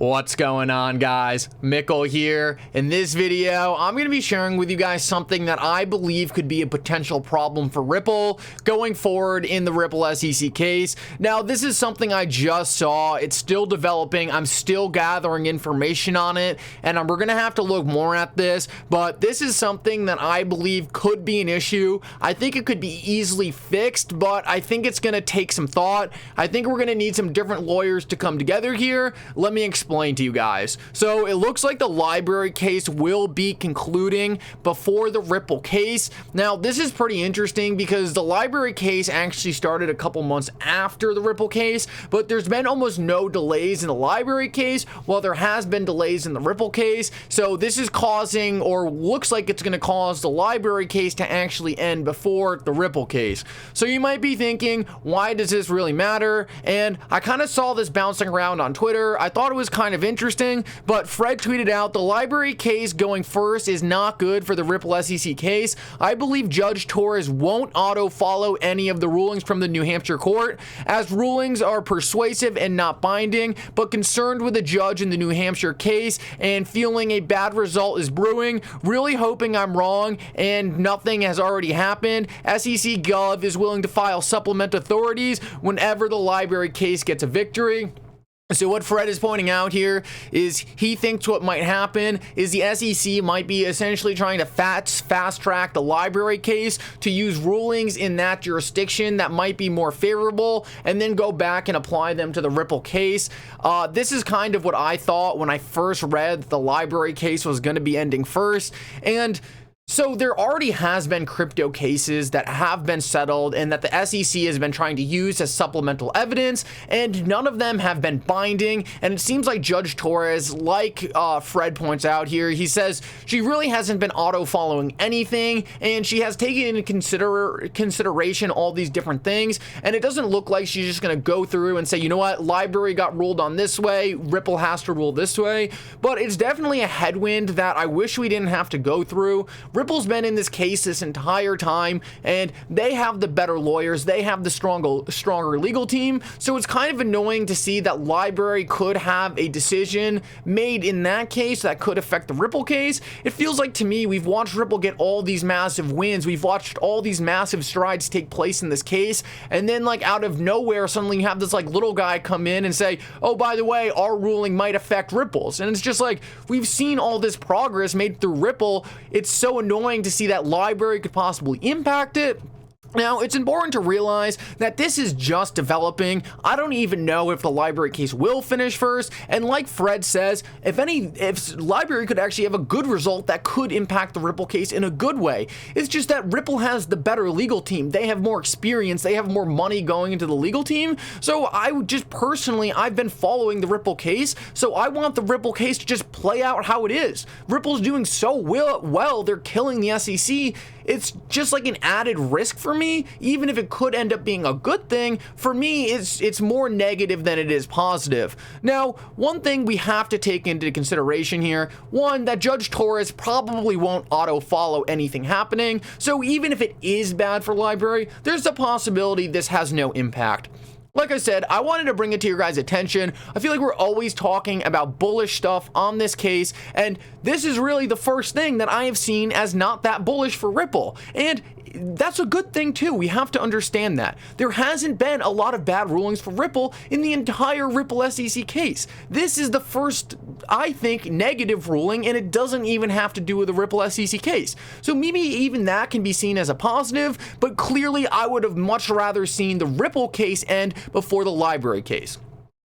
What's going on, guys? Mickle here. In this video, I'm going to be sharing with you guys something that I believe could be a potential problem for Ripple going forward in the Ripple SEC case. Now, this is something I just saw. It's still developing. I'm still gathering information on it, and we're going to have to look more at this, but this is something that I believe could be an issue. I think it could be easily fixed, but I think it's going to take some thought. I think we're going to need some different lawyers to come together here. Let me explain to you guys. So it looks like the LBRY case will be concluding before the Ripple case. Now, this is pretty interesting because the LBRY case actually started a couple months after the Ripple case, but there's been almost no delays in the LBRY case, while there has been delays in the Ripple case. So this is causing, or looks like it's going to cause, the LBRY case to actually end before the Ripple case. So you might be thinking, why does this really matter? And I kind of saw this bouncing around on Twitter. I thought it was kind of interesting, but Fred tweeted out, the LBRY case going first is not good for the Ripple SEC case. I believe Judge Torres won't auto follow any of the rulings from the New Hampshire court, as rulings are persuasive and not binding, but concerned with the judge in the New Hampshire case and feeling a bad result is brewing. Really hoping I'm wrong and nothing has already happened. SEC Gov is willing to file supplement authorities whenever the LBRY case gets a victory. So what Fred is pointing out here is he thinks what might happen is the SEC might be essentially trying to fast track the LBRY case to use rulings in that jurisdiction that might be more favorable and then go back and apply them to the Ripple case. This is kind of what I thought when I first read the LBRY case was going to be ending first. And so there already has been crypto cases that have been settled and that the SEC has been trying to use as supplemental evidence, and none of them have been binding. And it seems like Judge Torres, like Fred points out here, he says she really hasn't been auto following anything, and she has taken into consideration all these different things, and it doesn't look like she's just going to go through and say, you know what, LBRY got ruled on this way, Ripple has to rule this way. But it's definitely a headwind that I wish we didn't have to go through. Ripple's been in this case this entire time, and they have the better lawyers, they have the stronger legal team, so it's kind of annoying to see that LBRY could have a decision made in that case that could affect the Ripple case. It feels like to me we've watched Ripple get all these massive wins, we've watched all these massive strides take place in this case, and then like out of nowhere suddenly you have this like little guy come in and say, oh, by the way, our ruling might affect Ripple's. And it's just like, we've seen all this progress made through Ripple. It's so annoying to see that LBRY could possibly impact it. Now, it's important to realize that this is just developing. I don't even know if the LBRY case will finish first. And like Fred says, if LBRY could actually have a good result that could impact the Ripple case in a good way. It's just that Ripple has the better legal team. They have more experience. They have more money going into the legal team. So I would just personally, I've been following the Ripple case. So I want the Ripple case to just play out how it is. Ripple's doing so well, they're killing the SEC. It's just like an added risk for me. Even if it could end up being a good thing, for me, it's more negative than it is positive. Now, one thing we have to take into consideration here, one, that Judge Torres probably won't auto follow anything happening. So even if it is bad for LBRY, there's a possibility this has no impact. Like I said, I wanted to bring it to your guys' attention. I feel like we're always talking about bullish stuff on this case, and this is really the first thing that I have seen as not that bullish for Ripple. And that's a good thing too. We have to understand that. There hasn't been a lot of bad rulings for Ripple in the entire Ripple SEC case. This is the first, I think, negative ruling, and it doesn't even have to do with the Ripple SEC case. So maybe even that can be seen as a positive, but clearly I would have much rather seen the Ripple case end before the LBRY case.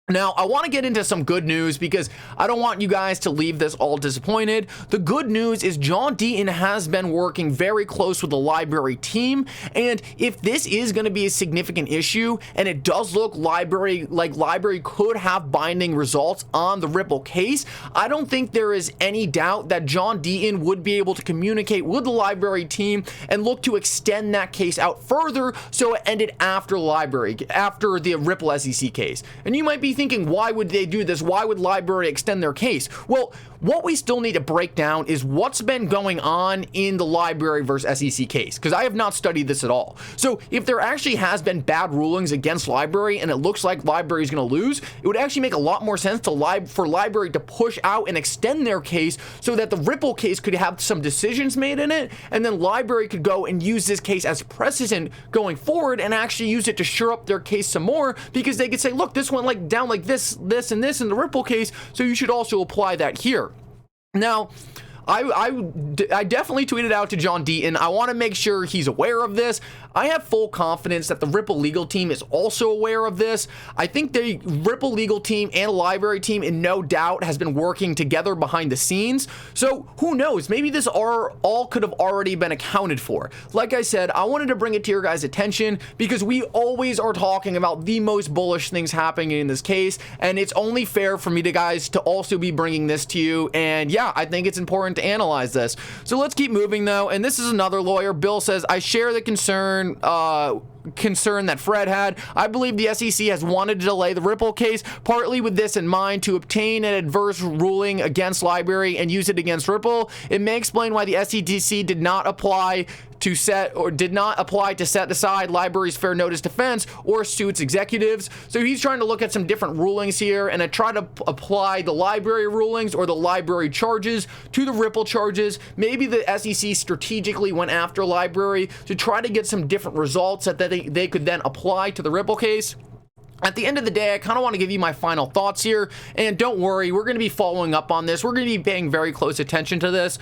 Now, I want to get into some good news because I don't want you guys to leave this all disappointed. The good news is John Deaton has been working very close with the LBRY team, and if this is going to be a significant issue, and it does look LBRY could have binding results on the Ripple case, I don't think there is any doubt that John Deaton would be able to communicate with the LBRY team and look to extend that case out further so it ended after the Ripple SEC case. And you might be thinking, why would they do this? Why would LBRY extend their case? Well, what we still need to break down is what's been going on in the LBRY versus SEC case, because I have not studied this at all. So if there actually has been bad rulings against LBRY and it looks like LBRY is going to lose, it would actually make a lot more sense for LBRY to push out and extend their case so that the Ripple case could have some decisions made in it, and then LBRY could go and use this case as precedent going forward and actually use it to shore up their case some more, because they could say, look, this went like down like this, and this in the Ripple case, so you should also apply that here. Now, I definitely tweeted out to John Deaton. I want to make sure he's aware of this. I have full confidence that the Ripple legal team is also aware of this. I think the Ripple legal team and LBRY team, in no doubt, has been working together behind the scenes. So who knows? Maybe this all could have already been accounted for. Like I said, I wanted to bring it to your guys' attention because we always are talking about the most bullish things happening in this case, and it's only fair for me to guys to also be bringing this to you. And yeah, I think it's important to analyze this. So let's keep moving though. And this is another lawyer. Bill says, I share the concern that Fred had. I believe the SEC has wanted to delay the Ripple case, partly with this in mind, to obtain an adverse ruling against LBRY and use it against Ripple. It may explain why the SEC did not apply to set aside LBRY's fair notice defense or sue its executives. So he's trying to look at some different rulings here and try to apply the LBRY rulings or the LBRY charges to the Ripple charges. Maybe the SEC strategically went after LBRY to try to get some different results that they could then apply to the Ripple case. At the end of the day, I kind of want to give you my final thoughts here. And don't worry, we're going to be following up on this. We're going to be paying very close attention to this.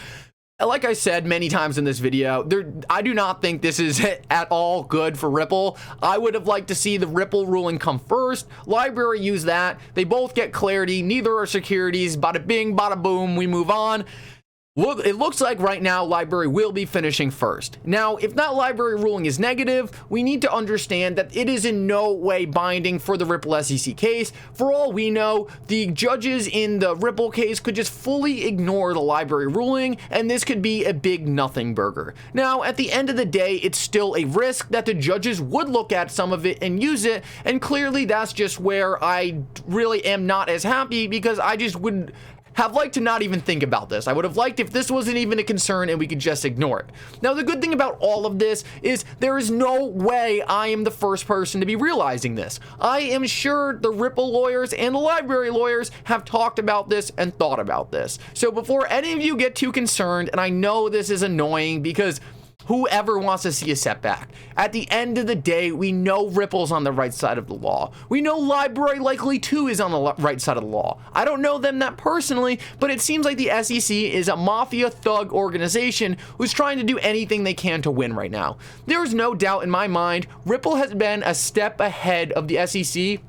Like I said many times in this video, I do not think this is at all good for Ripple. I would have liked to see the Ripple ruling come first. LBRY use that. They both get clarity. Neither are securities. Bada bing, bada boom, we move on. Well, it looks like right now LBRY will be finishing first. Now, if that LBRY ruling is negative, we need to understand that it is in no way binding for the Ripple SEC case. For all we know, the judges in the Ripple case could just fully ignore the LBRY ruling, and this could be a big nothing burger. Now, at the end of the day, it's still a risk that the judges would look at some of it and use it, and clearly that's just where I really am not as happy, because I just wouldn't have liked to not even think about this. I would have liked if this wasn't even a concern and we could just ignore it. Now, the good thing about all of this is there is no way I am the first person to be realizing this. I am sure the Ripple lawyers and the LBRY lawyers have talked about this and thought about this. So before any of you get too concerned, and I know this is annoying because whoever wants to see a setback, at the end of the day, we know Ripple's on the right side of the law. We know LBRY likely too is on the right side of the law. I don't know them that personally, but it seems like the SEC is a mafia thug organization who's trying to do anything they can to win right now. There is no doubt in my mind, Ripple has been a step ahead of the SEC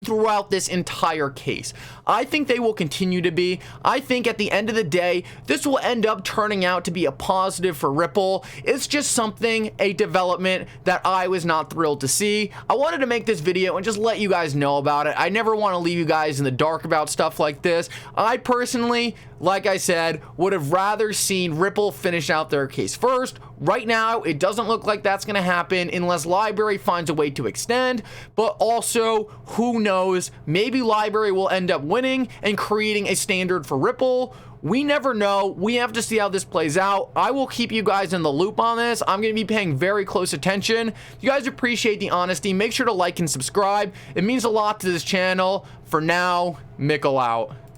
throughout this entire case. I think they will continue to be. I think at the end of the day, this will end up turning out to be a positive for Ripple. It's just something, a development that I was not thrilled to see. I wanted to make this video and just let you guys know about it. I never want to leave you guys in the dark about stuff like this. I personally, like I said, would have rather seen Ripple finish out their case first. Right now, it doesn't look like that's going to happen unless LBRY finds a way to extend, but also, who knows, maybe LBRY will end up winning and creating a standard for Ripple. We never know. We have to see how this plays out. I will keep you guys in the loop on this. I'm going to be paying very close attention. If you guys appreciate the honesty, make sure to like and subscribe. It means a lot to this channel. For now, Mickle out.